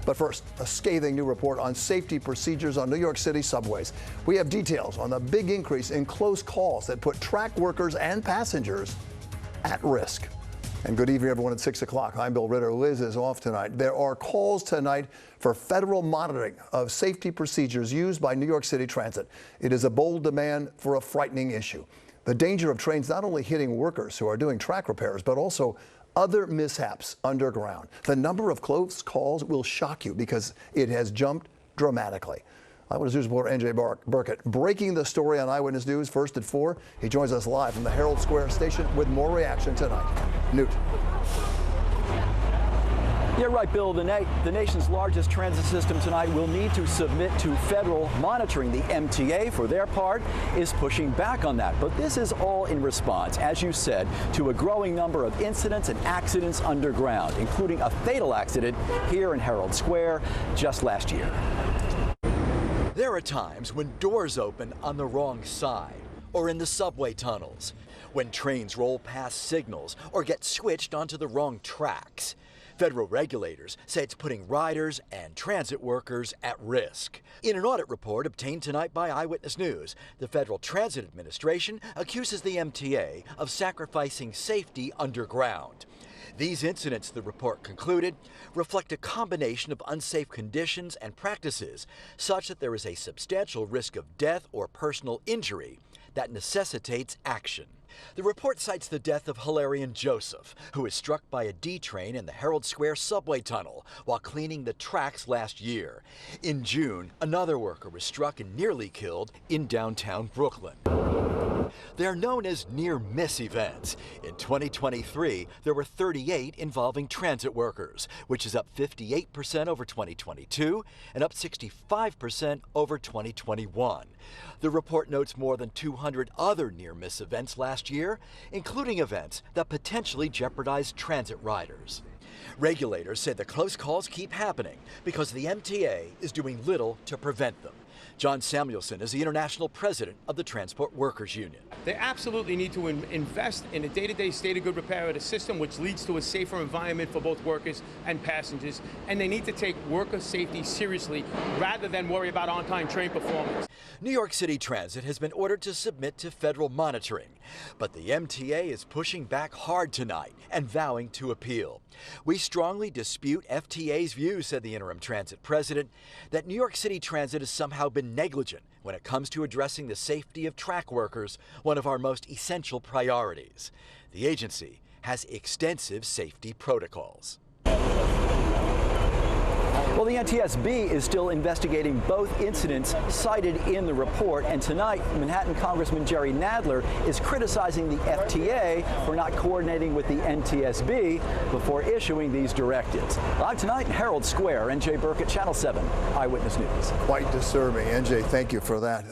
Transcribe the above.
But first, a scathing new report on safety procedures on New York City subways. We have details on the big increase in close calls that put track workers and passengers at risk. And good evening, everyone, at 6 o'clock. I'm Bill Ritter. Liz is off tonight. There are calls tonight for federal monitoring of safety procedures used by New York City Transit. It is a bold demand for a frightening issue. The danger of trains not only hitting workers who are doing track repairs, but also other mishaps underground. The number of close calls will shock you because it has jumped dramatically. Eyewitness News reporter NJ Burkett breaking the story on Eyewitness News first at 4. He joins us live from the Herald Square station with more reaction tonight. Newt. Yeah, right, Bill. The nation's largest transit system tonight will need to submit to federal monitoring. The MTA, for their part, is pushing back on that. But this is all in response, as you said, to a growing number of incidents and accidents underground, including a fatal accident here in Herald Square just last year. There are times when doors open on the wrong side, or in the subway tunnels, when trains roll past signals or get switched onto the wrong tracks. Federal regulators say it's putting riders and transit workers at risk. In an audit report obtained tonight by Eyewitness News, the Federal Transit Administration accuses the MTA of sacrificing safety underground. These incidents, the report concluded, reflect a combination of unsafe conditions and practices such that there is a substantial risk of death or personal injury that necessitates action. The report cites the death of Hilarion Joseph, who was struck by a D train in the Herald Square subway tunnel while cleaning the tracks last year. In June, another worker was struck and nearly killed in downtown Brooklyn. They're known as near-miss events. In 2023, there were 38 involving transit workers, which is up 58% over 2022 and up 65% over 2021. The report notes more than 200 other near-miss events last year, including events that potentially jeopardized transit riders. Regulators say the close calls keep happening because the MTA is doing little to prevent them. John Samuelson is the international president of the Transport Workers Union. They absolutely need to invest in a day-to-day state of good repair of the system, which leads to a safer environment for both workers and passengers. And they need to take worker safety seriously rather than worry about on-time train performance. New York City Transit has been ordered to submit to federal monitoring, but the MTA is pushing back hard tonight and vowing to appeal. We strongly dispute FTA's view, said the interim transit president, that New York City Transit has somehow been negligent when it comes to addressing the safety of track workers, one of our most essential priorities. The agency has extensive safety protocols. Well, the NTSB is still investigating both incidents cited in the report, and tonight, Manhattan Congressman Jerry Nadler is criticizing the FTA for not coordinating with the NTSB before issuing these directives. Live tonight in Herald Square, NJ Burkett, Channel 7, Eyewitness News. Quite disturbing. NJ, thank you for that.